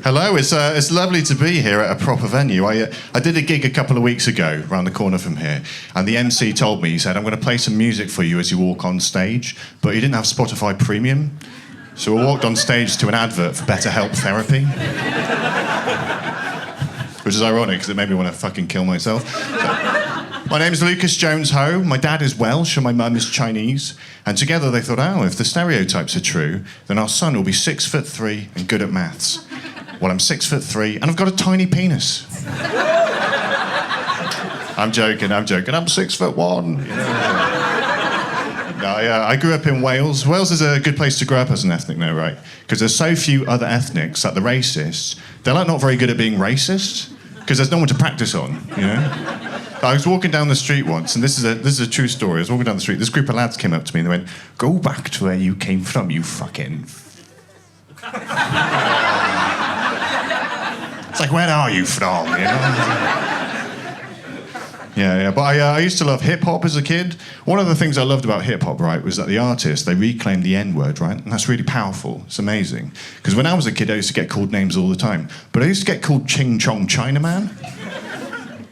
Hello, it's lovely to be here at a proper venue. I did a gig a couple of weeks ago around the corner from here, and the MC told me, he said, I'm going to play some music for you as you walk on stage, but he didn't have Spotify Premium, so I walked on stage to an advert for BetterHelp Therapy, which is ironic because it made me want to fucking kill myself. My name's Lucas Jones-Ho, my dad is Welsh and my mum is Chinese, and together they thought, oh, if the stereotypes are true, then our son will be 6'3" and good at maths. Well, I'm 6'3" and I've got a tiny penis. I'm joking. I'm 6'1". You know? No, I grew up in Wales. Wales is a good place to grow up as an ethnic now, right? Because there's so few other ethnics that the racists, they're like not very good at being racist, because there's no one to practice on, you know? I was walking down the street once, and this is a true story. I was walking down the street. This group of lads came up to me and they went, "Go back to where you came from, you fucking..." It's like, where are you from? You know? Yeah. But I used to love hip-hop as a kid. One of the things I loved about hip-hop, right, was that the artists, they reclaimed the N-word, right? And that's really powerful. It's amazing. Because when I was a kid, I used to get called names all the time. But I used to get called Ching Chong Chinaman.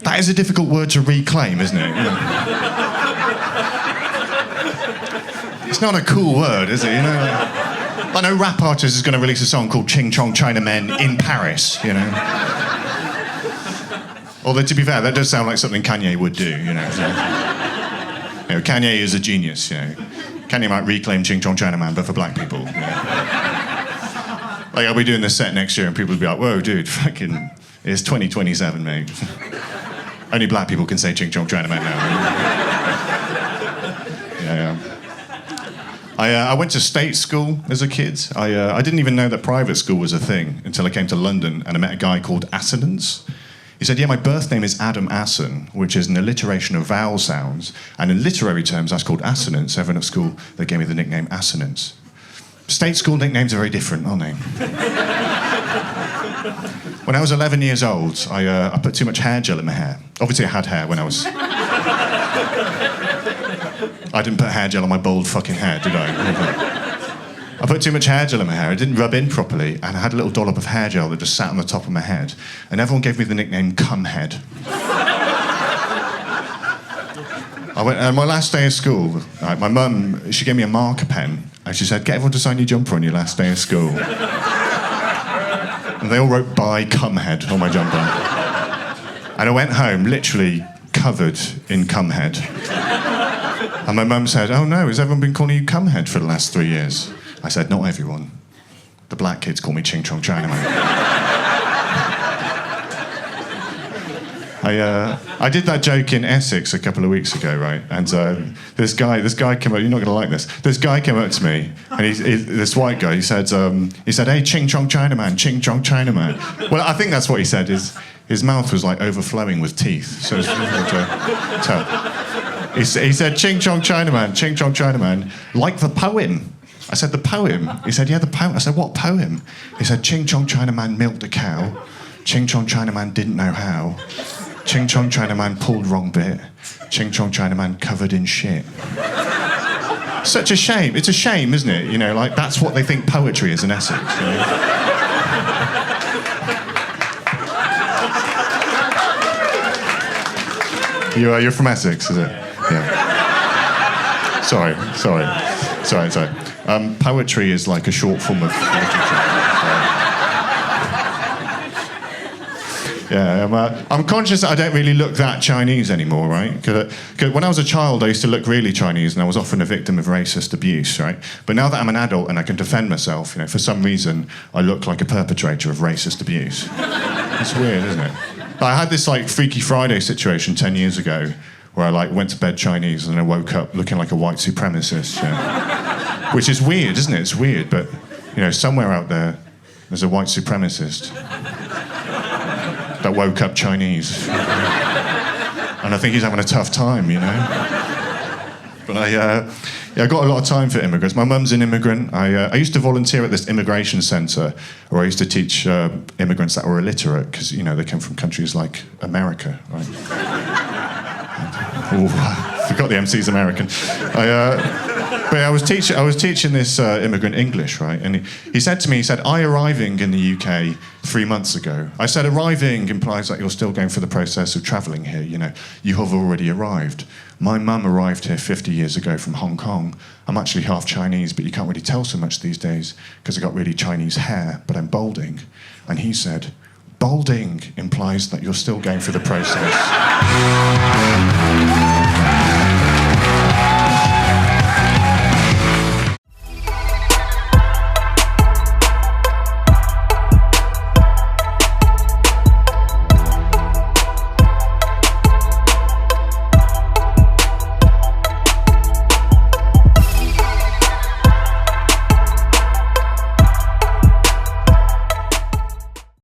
That is a difficult word to reclaim, isn't it? You know? It's not a cool word, is it? You know, I know rap artist is going to release a song called Ching Chong Chinamen in Paris, you know. Although, to be fair, that does sound like something Kanye would do, you know. So, you know, Kanye is a genius, you know. Kanye might reclaim Ching Chong Chinaman, but for black people. You know? Like, I'll be doing this set next year and people will be like, whoa, dude, fucking, it's 2027, mate. Only black people can say Ching Chong Chinaman now. Yeah. I went to state school as a kid. I didn't even know that private school was a thing until I came to London and I met a guy called Assonance. He said, yeah, my birth name is Adam Asson, which is an alliteration of vowel sounds, and in literary terms that's called assonance. Everyone at school, they gave me the nickname Assonance. State school nicknames are very different, aren't they? When I was 11 years old, I put too much hair gel in my hair. Obviously I had hair when I was... I didn't put hair gel on my bald fucking hair, did I? I put too much hair gel in my hair. It didn't rub in properly, and I had a little dollop of hair gel that just sat on the top of my head. And everyone gave me the nickname Cumhead. On my last day of school, my mum, she gave me a marker pen, and she said, get everyone to sign your jumper on your last day of school. And they all wrote, "Bye, Cumhead," on my jumper. And I went home, literally covered in Cumhead. And my mum said, oh no, has everyone been calling you Cumhead for the last 3 years? I said, not everyone. The black kids call me Ching Chong Chinaman. I did that joke in Essex a couple of weeks ago, right? And this guy came up, you're not going to like this. This guy came up to me, and this white guy, he said, hey, Ching Chong Chinaman, Ching Chong Chinaman. Well, I think that's what he said. His mouth was like overflowing with teeth, so it's difficult to tell. He said, Ching Chong Chinaman, Ching Chong Chinaman, like the poem. I said, the poem? He said, yeah, the poem. I said, what poem? He said, Ching Chong Chinaman milked a cow. Ching Chong Chinaman didn't know how. Ching Chong Chinaman pulled wrong bit. Ching Chong Chinaman covered in shit. Such a shame. It's a shame, isn't it? You know, like, that's what they think poetry is in Essex. You know? You're from Essex, is it? Yeah. Sorry. Poetry is like a short form of literature. Yeah, I'm conscious that I don't really look that Chinese anymore, right? Because when I was a child, I used to look really Chinese, and I was often a victim of racist abuse, right? But now that I'm an adult and I can defend myself, you know, for some reason, I look like a perpetrator of racist abuse. It's weird, isn't it? But I had this like Freaky Friday situation 10 years ago, where I like went to bed Chinese and I woke up looking like a white supremacist, yeah. Which is weird, isn't it? It's weird, but you know, somewhere out there's a white supremacist that woke up Chinese. And I think he's having a tough time, you know? But I got a lot of time for immigrants. My mum's an immigrant. I used to volunteer at this immigration centre where I used to teach immigrants that were illiterate, because, you know, they came from countries like America, right? I forgot the MC's American. But I was teaching this immigrant English, right? And he said to me, "I arriving in the UK 3 months ago." I said, "Arriving implies that you're still going through the process of travelling here. You have already arrived. My mum arrived here 50 years ago from Hong Kong. I'm actually half Chinese, but you can't really tell so much these days because I got really Chinese hair, but I'm balding." And he said, "Balding implies that you're still going through the process."